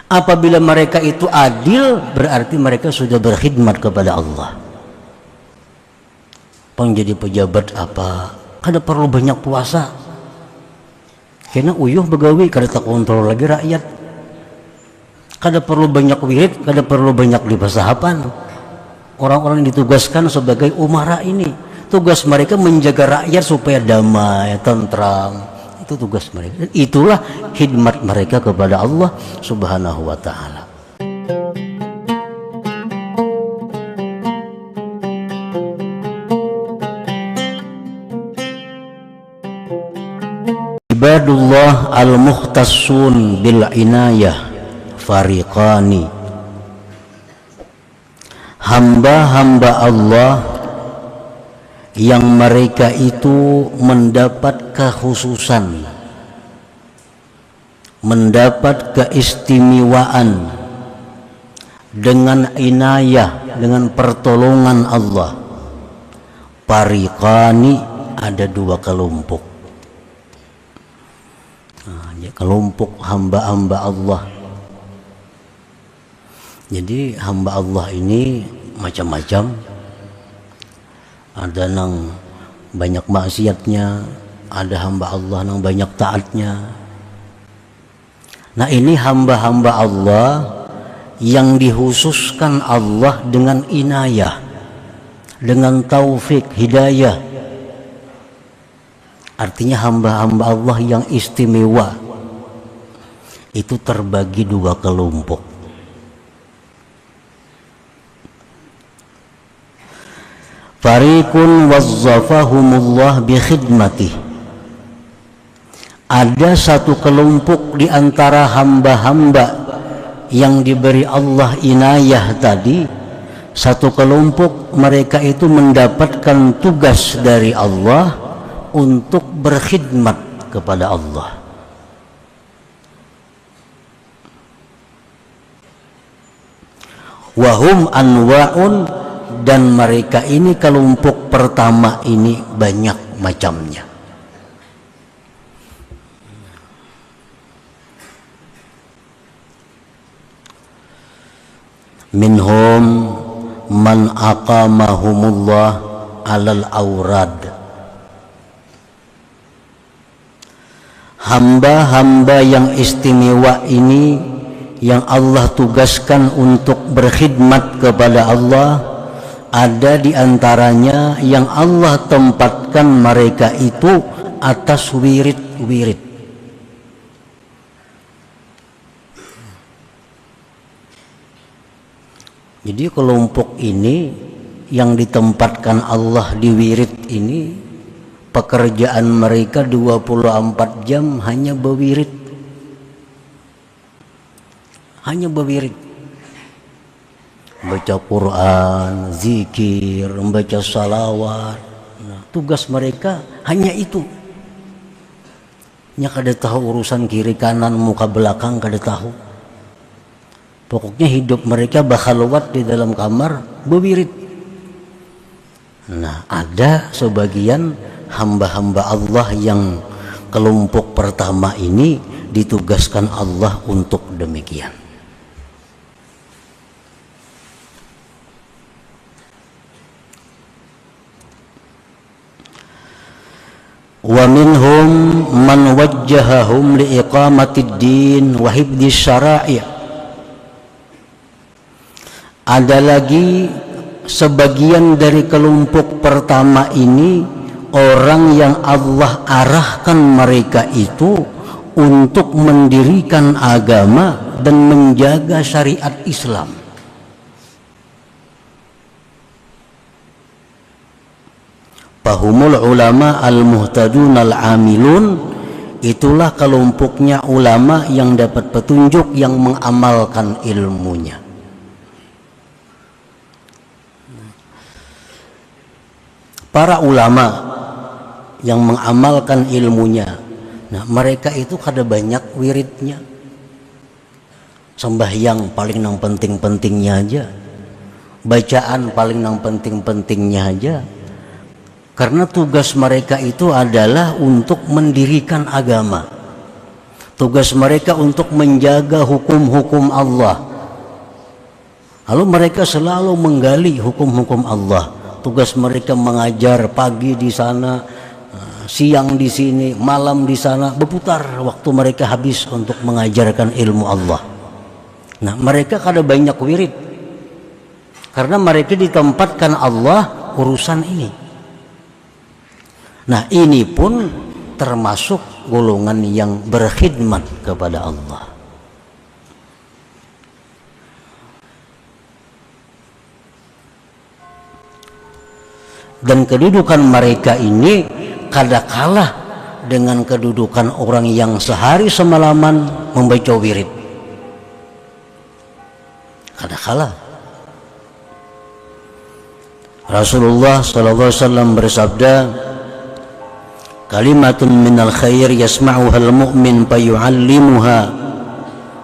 Apabila mereka itu adil, berarti mereka sudah berkhidmat kepada Allah. Penjadi pejabat apa, kada perlu banyak puasa, karena uyuh begawi kada tak kontrol lagi rakyat. Kada perlu banyak wirid, kada perlu banyak libasahapan. Orang-orang yang ditugaskan sebagai umara ini, tugas mereka menjaga rakyat supaya damai, tentram. Itu tugas mereka. Itulah khidmat mereka kepada Allah Subhanahu wa ta'ala. Ibadullah al-mukhtassun bil inayah fariqani. Hamba-hamba Allah yang mereka itu mendapat kekhususan, mendapat keistimewaan dengan inayah, dengan pertolongan Allah. Fariqani, ada dua kelompok. Kelompok hamba-hamba Allah. Jadi hamba Allah ini macam-macam. Ada nang banyak maksiatnya, ada hamba Allah nang banyak taatnya. Nah, ini hamba-hamba Allah yang dikhususkan Allah dengan inayah, dengan taufik, hidayah. Artinya hamba-hamba Allah yang istimewa itu terbagi dua kelompok. Fariqun wazzafahumullah bi khidmatih. Ada satu kelompok di antara hamba-hamba yang diberi Allah inayah tadi. Satu kelompok mereka itu mendapatkan tugas dari Allah untuk berkhidmat kepada Allah. Wahum anwa'un, dan mereka ini kelompok pertama ini banyak macamnya. Minhum man aqamahumullah alal aurad. Hamba-hamba yang istimewa ini yang Allah tugaskan untuk berkhidmat kepada Allah, ada di antaranya yang Allah tempatkan mereka itu atas wirid-wirid. Jadi kelompok ini yang ditempatkan Allah di wirid ini, pekerjaan mereka 24 jam hanya berwirid. Hanya berwirid. Baca Quran, zikir, membaca salawat. Nah, tugas mereka hanya itu. Nya kada tahu urusan kiri kanan, muka belakang kada tahu. Pokoknya hidup mereka bakhalwat di dalam kamar berwirid. Nah, ada sebagian hamba-hamba Allah yang kelompok pertama ini ditugaskan Allah untuk demikian. Wa minhum man wajjahahum liiqamatid din wa hifdzi syara'i'. Ada lagi sebagian dari kelompok pertama ini orang yang Allah arahkan mereka itu untuk mendirikan agama dan menjaga syariat Islam. Fahumul ulama al-muhtadun al-amilun, itulah kelompoknya ulama yang dapat petunjuk, yang mengamalkan ilmunya. Para ulama yang mengamalkan ilmunya, nah mereka itu kada banyak wiridnya. Sembahyang paling nang penting-pentingnya aja, bacaan paling nang penting-pentingnya aja. Karena tugas mereka itu adalah untuk mendirikan agama, Tugas mereka untuk menjaga hukum-hukum Allah. Lalu mereka selalu menggali hukum-hukum Allah. Tugas mereka mengajar, pagi di sana, siang di sini, malam di sana, berputar waktu mereka habis untuk mengajarkan ilmu Allah. Nah, mereka kada banyak wirid karena mereka ditempatkan Allah urusan ini. Nah, ini pun termasuk golongan yang berkhidmat kepada Allah. Dan kedudukan mereka ini kada kalah dengan kedudukan orang yang sehari semalaman membaca wirid. Kada kalah. Rasulullah SAW bersabda, kalimatun minal khair yasma'uha al-mu'min fayu'allimuha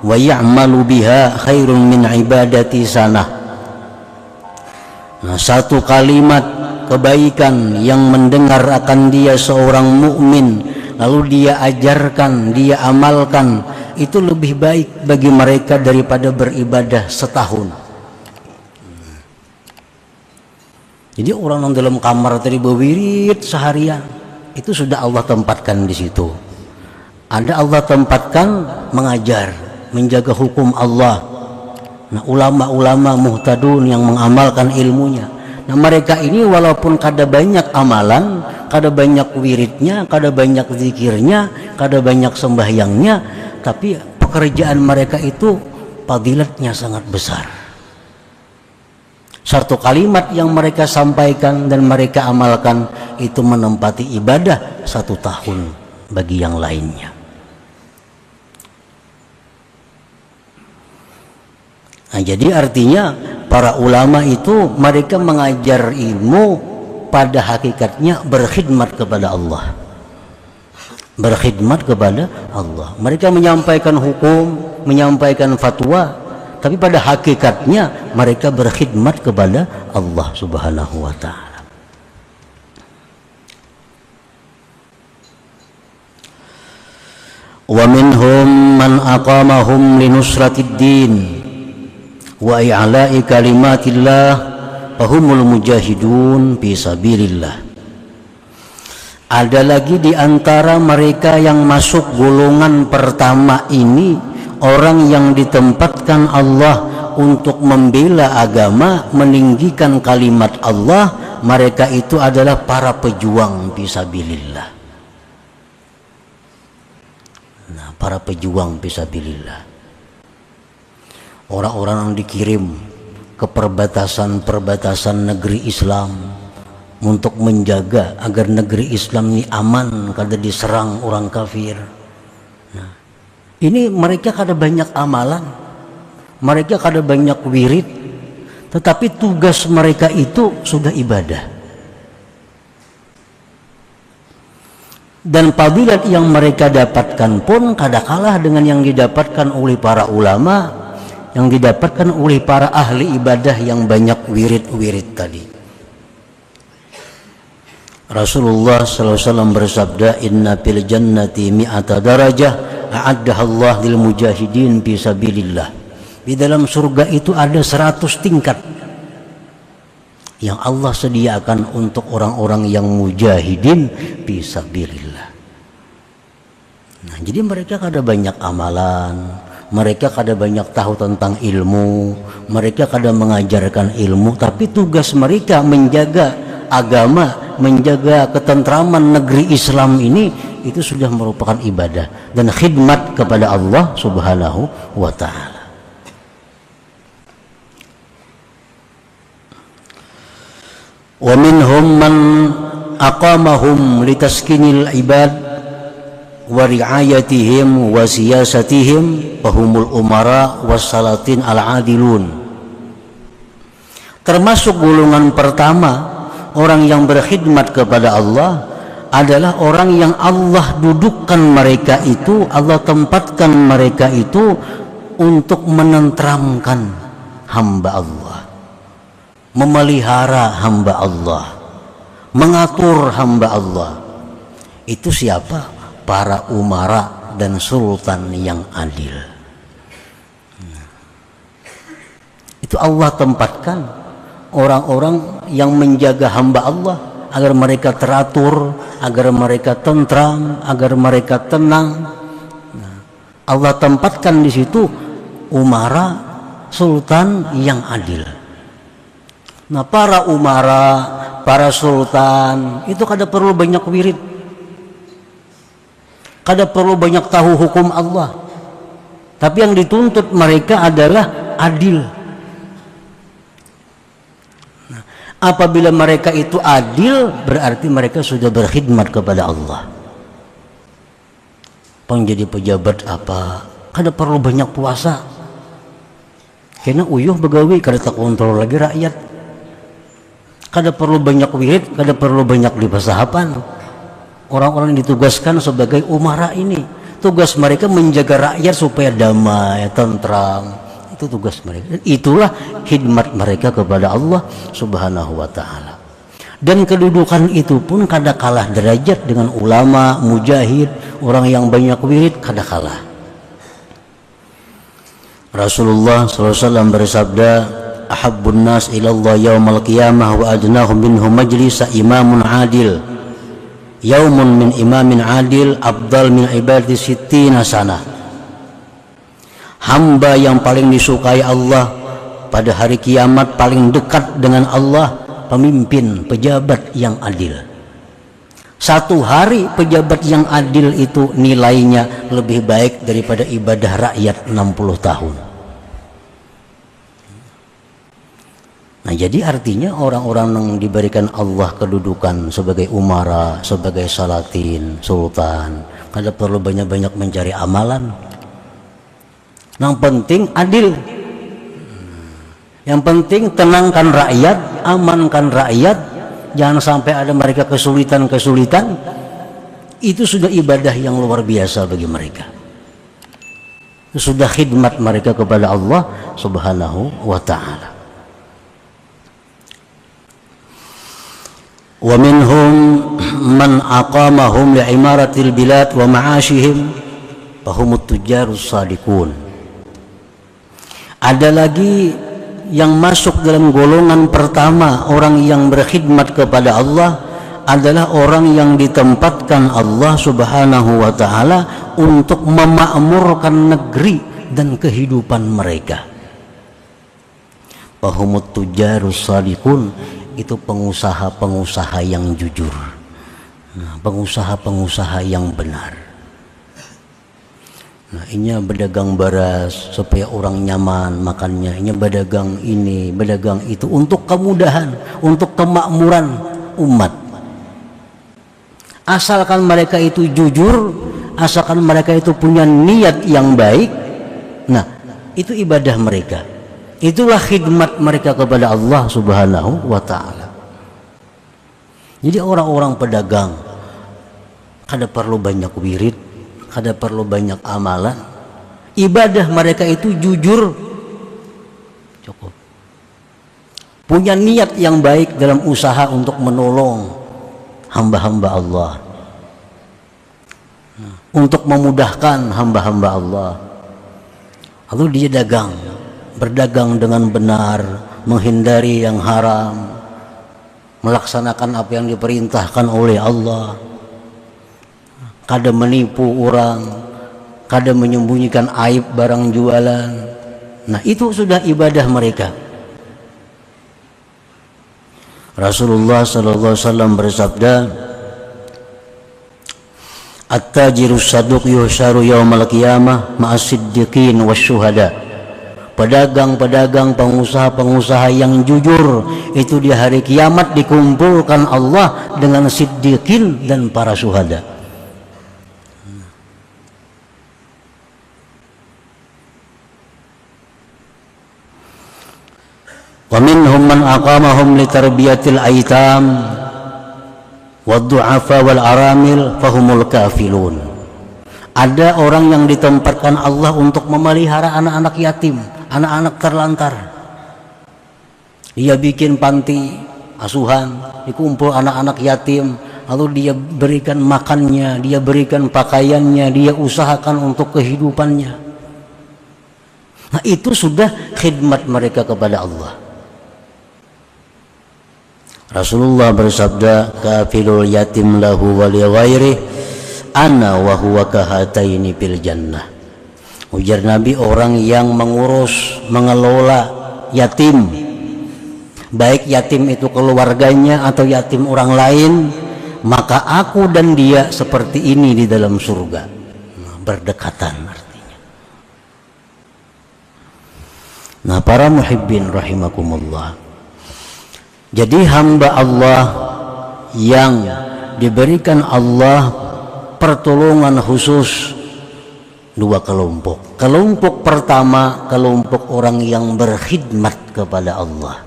wa ya'malu biha khairun min ibadati sanah. Nah, satu kalimat kebaikan yang mendengar akan dia seorang mukmin lalu dia ajarkan, dia amalkan, itu lebih baik bagi mereka daripada beribadah setahun. Jadi orang yang dalam kamar tadi berwirid seharian, itu sudah Allah tempatkan di situ. Ada Allah tempatkan mengajar, menjaga hukum Allah. Nah, ulama-ulama muhtadun yang mengamalkan ilmunya. Nah, mereka ini walaupun kada banyak amalan, kada banyak wiridnya, kada banyak zikirnya, kada banyak sembahyangnya, tapi pekerjaan mereka itu fadilatnya sangat besar. Satu kalimat yang mereka sampaikan dan mereka amalkan itu menempati ibadah 1 tahun bagi yang lainnya. Nah, jadi artinya para ulama itu mereka mengajar ilmu pada hakikatnya berkhidmat kepada Allah. Berkhidmat kepada Allah. Mereka menyampaikan hukum, menyampaikan fatwa, tapi pada hakikatnya mereka berkhidmat kepada Allah Subhanahu wa ta'ala. Wa minhum man aqamahum linusratid din wa i'la'i kalimatillah fahumul mujahidun fi sabilillah. Ada lagi di antara mereka yang masuk golongan pertama ini, orang yang ditempatkan Allah untuk membela agama, meninggikan kalimat Allah. Mereka itu adalah para pejuang fi sabilillah. Nah, para pejuang fi sabilillah, orang-orang yang dikirim ke perbatasan-perbatasan negeri Islam untuk menjaga agar negeri Islam ini aman kada diserang orang kafir. Nah, ini mereka kada banyak amalan, mereka kada banyak wirid, tetapi tugas mereka itu sudah ibadah. Dan fadilat yang mereka dapatkan pun kada kalah dengan yang didapatkan oleh para ulama, yang didapatkan oleh para ahli ibadah yang banyak wirid-wirid tadi. Rasulullah SAW bersabda, inna fil jannati mi'ata darajah a'addaha Allah lil mujahidin fi sabilillah. Di dalam surga itu ada 100 tingkat yang Allah sediakan untuk orang-orang yang mujahidin fi sabilillah. Nah, jadi mereka kada banyak amalan, mereka kada banyak tahu tentang ilmu, mereka kada mengajarkan ilmu, tapi tugas mereka menjaga agama, menjaga ketentraman negeri Islam ini, itu sudah merupakan ibadah dan khidmat kepada Allah Subhanahu wa ta'ala. Wa minhum man aqamahum litaskinil ibad wa ri'ayatihim wa siyasatihim fahumul umara wassalatin al-adilun. Termasuk golongan pertama orang yang berkhidmat kepada Allah adalah orang yang Allah dudukkan mereka itu, Allah tempatkan mereka itu untuk menenteramkan hamba Allah, memelihara hamba Allah, mengatur hamba Allah. Itu siapa? Para umara, dan sultan yang adil. Itu Allah tempatkan orang-orang yang menjaga hamba Allah agar mereka teratur, agar mereka tentram, agar mereka tenang. Allah tempatkan di situ umara, sultan yang adil. Nah, para umara, para sultan itu kada perlu banyak wirid, kada perlu banyak tahu hukum Allah, tapi yang dituntut mereka adalah adil. Nah, apabila mereka itu adil, berarti mereka sudah berkhidmat kepada Allah. Penjadi pejabat apa, kada perlu banyak puasa, karena uyuh begawi kada tak kontrol lagi rakyat. Kada perlu banyak wirid, kada perlu banyak dipasahapan. Orang-orang yang ditugaskan sebagai umara ini, tugas mereka menjaga rakyat supaya damai, tentram. Itu tugas mereka. Dan itulah khidmat mereka kepada Allah Subhanahu wa ta'ala. Dan kedudukan itu pun kada kalah derajat dengan ulama, mujahid, orang yang banyak wirid, kada kalah. Rasulullah SAW bersabda, ahabbun nas ilallah yaumal qiyamah wa adnahum minhum majlisa imamun adil. Yaumun min imamin adil abdal min ibadati sittina sana. Hamba yang paling disukai Allah pada hari kiamat, paling dekat dengan Allah, pemimpin, pejabat yang adil. Satu hari pejabat yang adil itu nilainya lebih baik daripada ibadah rakyat 60 tahun. Nah, jadi artinya orang-orang yang diberikan Allah kedudukan sebagai umara, sebagai salatin, sultan, kada perlu banyak-banyak mencari amalan. Yang penting adil. Yang penting tenangkan rakyat, amankan rakyat, jangan sampai ada mereka kesulitan-kesulitan. Itu sudah ibadah yang luar biasa bagi mereka. Itu sudah khidmat mereka kepada Allah Subhanahu wa ta'ala. Wa minhum man aqamahum li'imaratil bilad wa ma'ashihim fahumut tujarus sadiqun. Ada lagi yang masuk dalam golongan pertama, orang yang berkhidmat kepada Allah adalah orang yang ditempatkan Allah Subhanahu wa ta'ala untuk memakmurkan negeri dan kehidupan mereka. Fahumut tujarus sadiqun, itu pengusaha-pengusaha yang jujur, pengusaha-pengusaha yang benar. Nah, ini berdagang beras supaya orang nyaman makannya, ini berdagang ini, berdagang itu untuk kemudahan, untuk kemakmuran umat. Asalkan mereka itu jujur, asalkan mereka itu punya niat yang baik, nah itu ibadah mereka. Itulah khidmat mereka kepada Allah Subhanahu wa ta'ala. Jadi orang-orang pedagang kada perlu banyak wirid, kada perlu banyak amalan. Ibadah mereka itu jujur, cukup. Punya niat yang baik dalam usaha untuk menolong hamba-hamba Allah, untuk memudahkan hamba-hamba Allah. Lalu dia berdagang dengan benar, menghindari yang haram, melaksanakan apa yang diperintahkan oleh Allah, kada menipu orang, kada menyembunyikan aib barang jualan. Nah, itu sudah ibadah mereka. Rasulullah sallallahu alaihi wasallam bersabda, at-tajirus saduq yuhsyaru yaumal qiyamah ma'as siddiqin wasyuhada. Pedagang-pedagang, pengusaha-pengusaha yang jujur itu di hari kiamat dikumpulkan Allah dengan siddiqin dan para syuhada. Wa minhum man aqamahum li tarbiyatil aitam wad-du'afa wal aramil fahumul kafilun. Ada orang yang ditempatkan Allah untuk memelihara anak-anak yatim, anak-anak terlantar. Dia bikin panti asuhan, dikumpul anak-anak yatim, lalu dia berikan makannya, dia berikan pakaiannya, dia usahakan untuk kehidupannya. Nah, itu sudah khidmat mereka kepada Allah. Rasulullah bersabda, kafilul yatim lahu wa li ghairi ana wa huwa kahataini fil jannah. Ujar Nabi, orang yang mengurus, mengelola yatim, baik yatim itu keluarganya atau yatim orang lain, maka aku dan dia seperti ini di dalam surga. Berdekatan artinya. Nah, para muhibbin rahimakumullah, jadi hamba Allah yang diberikan Allah pertolongan khusus dua kelompok. Kelompok pertama, kelompok orang yang berkhidmat kepada Allah.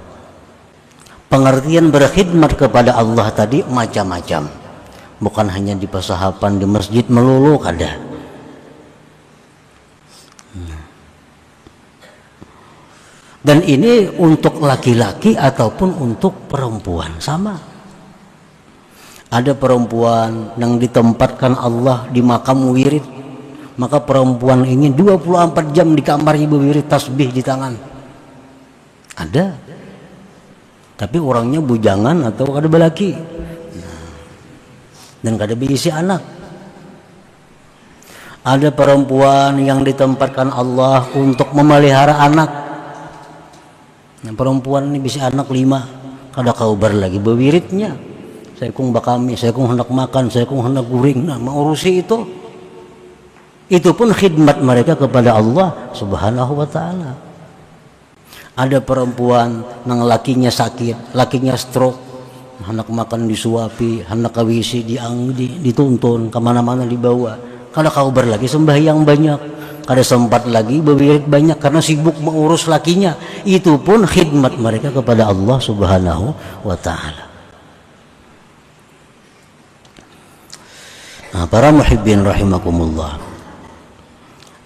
Pengertian berkhidmat kepada Allah tadi macam-macam, bukan hanya di pesahapan di masjid melulu ada. Dan ini untuk laki-laki ataupun untuk perempuan sama. Ada perempuan yang ditempatkan Allah di makam wirid, maka perempuan ini 24 jam di kamarnya berwirid tasbih di tangan. Ada. Tapi orangnya bujangan atau kada belaki, dan kada berisi anak. Ada perempuan yang ditempatkan Allah untuk memelihara anak. Nah, perempuan ini bisa anak 5, kada kaubar lagi bewiridnya. Saya kung bakami, saya kung hendak makan, saya kung hendak guring. Nah, mengurusi itu. Itu pun khidmat mereka kepada Allah Subhanahu wa ta'ala. Ada perempuan yang lakinya sakit, lakinya stroke, hendak makan disuapi, hendak kawisi dituntun, kemana-mana dibawa. Kada kaubar lagi sembahyang banyak, kada sempat lagi berwirid banyak karena sibuk mengurus lakinya. Itu pun khidmat mereka kepada Allah Subhanahu wa ta'ala. Nah, para muhibbin rahimakumullah.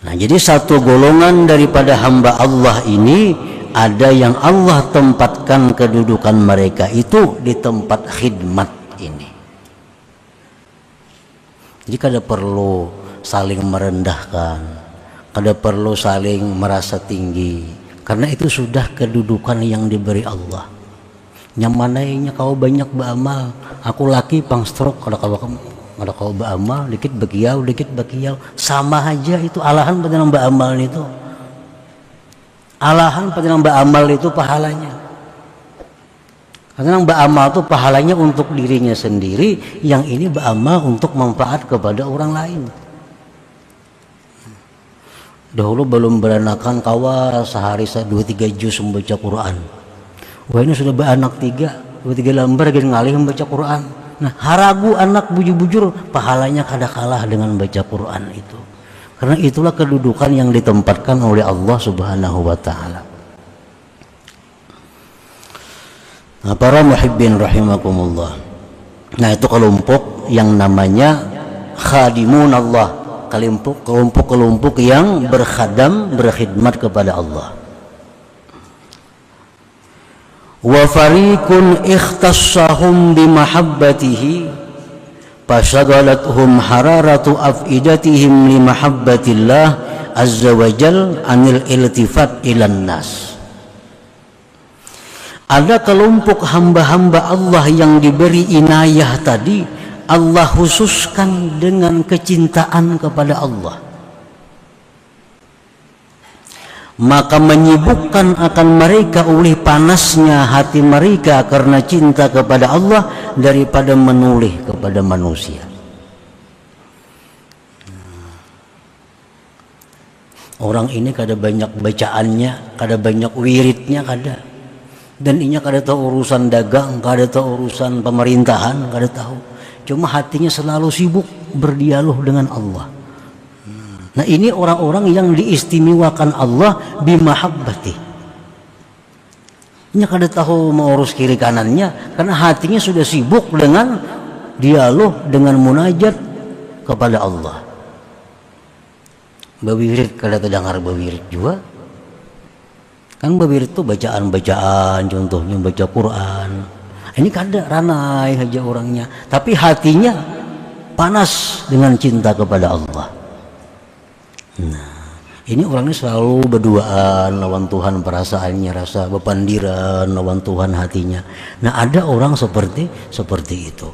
Nah, jadi satu golongan daripada hamba Allah ini, ada yang Allah tempatkan kedudukan mereka itu di tempat khidmat ini. Jadi kada perlu saling merendahkan, kada perlu saling merasa tinggi, karena itu sudah kedudukan yang diberi Allah. Yang mananya kau banyak beramal, aku laki pang stroke, kada kau beramal, dikit bakiau, sama aja itu alahan pada nang beramal itu. Alahan pada nang beramal itu pahalanya. Karena nang beramal itu pahalanya untuk dirinya sendiri, yang ini beramal untuk manfaat kepada orang lain. Dahulu belum beranakan kawa sehari 2-3 juz membaca Quran. Wah, ini sudah beranak 2-3 lembar lagi ngalih membaca Quran. Nah, haragu anak bujur-bujur, pahalanya kada kalah dengan baca Quran itu. Karena itulah kedudukan yang ditempatkan oleh Allah Subhanahu wa ta'ala. Nah, para muhibbin rahimakumullah. Nah, itu kelompok yang namanya khadimun Allah, kelompok yang berkhidmat kepada Allah. Wa fariqun ikhtassahum bimahabbatihi fasagalathum hararatu afidatihim li mahabbatillah azza wa jal anil iltifat ilan nas. Ada kelompok hamba-hamba Allah yang diberi inayah tadi, Allah khususkan dengan kecintaan kepada Allah, maka menyibukkan akan mereka oleh panasnya hati mereka karena cinta kepada Allah daripada menoleh kepada manusia. Orang ini kada banyak bacaannya, kada banyak wiridnya, kada. Dan inya kada tahu urusan dagang, kada tahu urusan pemerintahan, kada tahu. Cuma hatinya selalu sibuk berdialog dengan Allah. Nah, ini orang-orang yang diistimewakan Allah bimahabbati. Inya kada tahu mengurus kiri kanannya karena hatinya sudah sibuk dengan dialog, dengan munajat kepada Allah. Bawirid kada terdengar bawirid juga. Kan bawirid itu bacaan-bacaan, contohnya baca Quran. Ini kada ranai aja orangnya, tapi hatinya panas dengan cinta kepada Allah. Nah, ini orangnya selalu berduaan lawan Tuhan, perasaannya rasa bepandiran lawan Tuhan hatinya. Nah, ada orang seperti itu.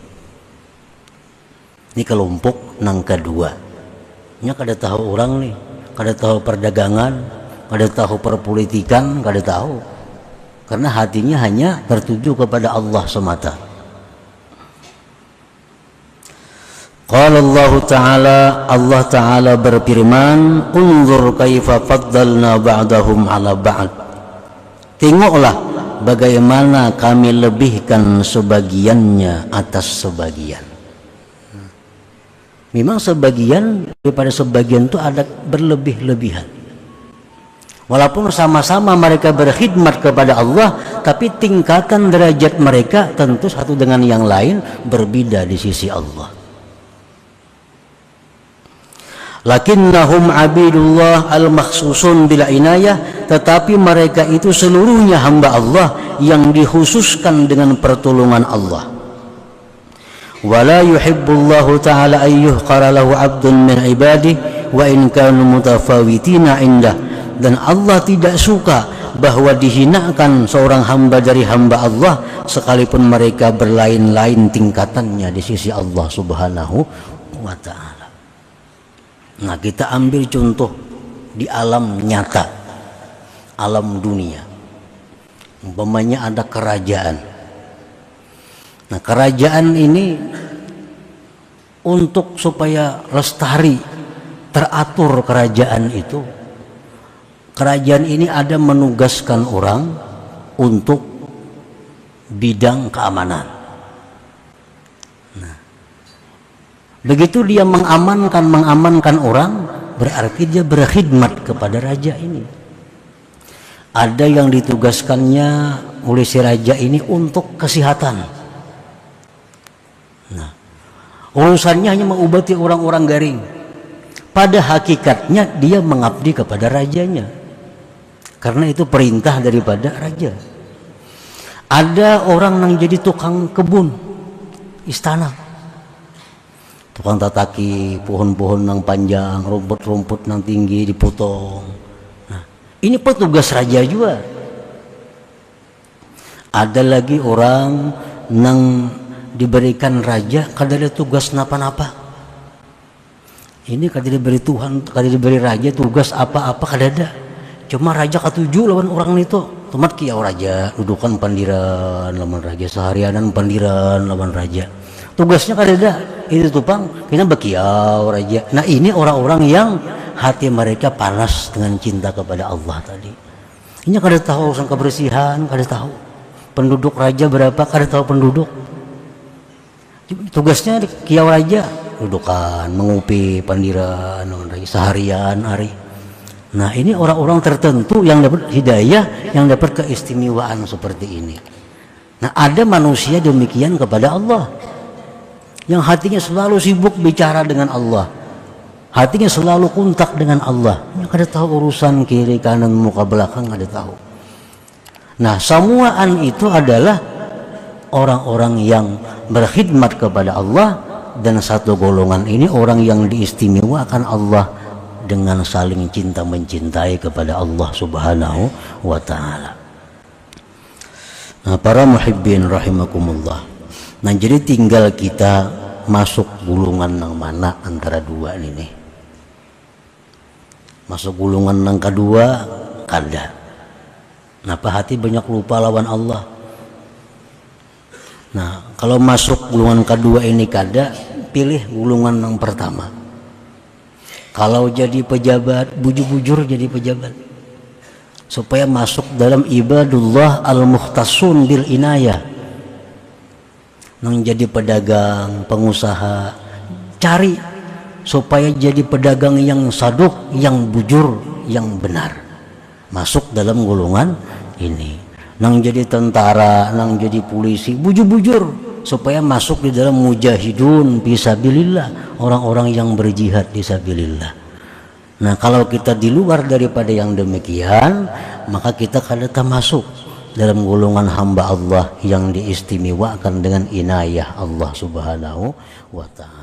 Ini kelompok nang kedua. Nya kada tahu orang nih, kada tahu perdagangan, kada tahu perpolitikan, kada tahu. Karena hatinya hanya tertuju kepada Allah semata. Qala Allah Ta'ala berfirman, "Unzur kaifa faddalna ba'dahum 'ala ba'd." Tengoklah bagaimana kami lebihkan sebagiannya atas sebagian. Memang sebagian daripada sebagian itu ada berlebih-lebihan. Walaupun sama-sama mereka berkhidmat kepada Allah, tapi tingkatan derajat mereka tentu satu dengan yang lain berbeda di sisi Allah. Lakinnahum abidullah al-makhsusun bil inayah, tetapi mereka itu seluruhnya hamba Allah yang dikhususkan dengan pertolongan Allah. Wala yuhibbullahu ta'ala ayyuhqara lahu 'abdun min ibadihi wa in kanu mutafawitina indah. Dan Allah tidak suka bahwa dihinakan seorang hamba dari hamba Allah sekalipun mereka berlain-lain tingkatannya di sisi Allah Subhanahu wa ta'ala. Nah, kita ambil contoh di alam nyata, alam dunia. Umpamanya ada kerajaan. Nah, kerajaan ini untuk supaya lestari, teratur kerajaan itu, kerajaan ini ada menugaskan orang untuk bidang keamanan. Nah, begitu dia mengamankan orang, berarti dia berkhidmat kepada raja ini. Ada yang ditugaskannya oleh si raja ini untuk kesehatan. Nah, urusannya hanya mengobati orang-orang garing. Pada hakikatnya dia mengabdi kepada rajanya, karena itu perintah daripada raja. Ada orang yang jadi tukang kebun istana, tukang tataki pohon-pohon yang panjang, rumput-rumput yang tinggi dipotong. Nah, ini petugas raja juga. Ada lagi orang yang diberikan raja kada ada tugas napa-napa. Ini kada diberi Tuhan, kada diberi raja tugas apa-apa kada ada. Cuma raja katuju lawan orang itu. Tomat kiau raja, dudukan pandiran lawan raja, seharianan pandiran lawan raja. Tugasnya kada ada. Itu tupang kena bekiau raja. Nah, ini orang-orang yang hati mereka panas dengan cinta kepada Allah tadi. Ini kada tahu urusan kebersihan, kada tahu. Penduduk raja berapa, kada tahu penduduk. Tugasnya kiau raja dudukan mengupi pandiran seharian hari. Nah, ini orang-orang tertentu yang dapat hidayah, yang dapat keistimewaan seperti ini. Nah, ada manusia demikian kepada Allah, yang hatinya selalu sibuk bicara dengan Allah, hatinya selalu kontak dengan Allah. Yang kada tahu urusan kiri kanan muka belakang, kada tahu. Nah, semuaan itu adalah orang-orang yang berkhidmat kepada Allah, dan satu golongan ini orang yang diistimewakan Allah dengan saling cinta mencintai kepada Allah Subhanahu wa ta'ala. Nah, para muhibbin rahimakumullah. Nah, jadi tinggal kita masuk gulungan yang mana antara dua ini. Masuk gulungan yang kedua kada. Kenapa hati banyak lupa lawan Allah? Nah, kalau masuk gulungan kedua ini kada, pilih gulungan yang pertama. Kalau jadi pejabat, bujur-bujur jadi pejabat, supaya masuk dalam ibadullah al-mukhtasun bil inayah. Nang jadi pedagang, pengusaha, cari supaya jadi pedagang yang saduk, yang bujur, yang benar. Masuk dalam golongan ini. Nang jadi tentara, nang jadi polisi, bujur-bujur supaya masuk di dalam mujahidun fisabilillah, orang-orang yang berjihad fisabilillah. Nah, kalau kita di luar daripada yang demikian, maka kita kada masuk dalam golongan hamba Allah yang diistimewakan dengan inayah Allah Subhanahu wa ta'ala.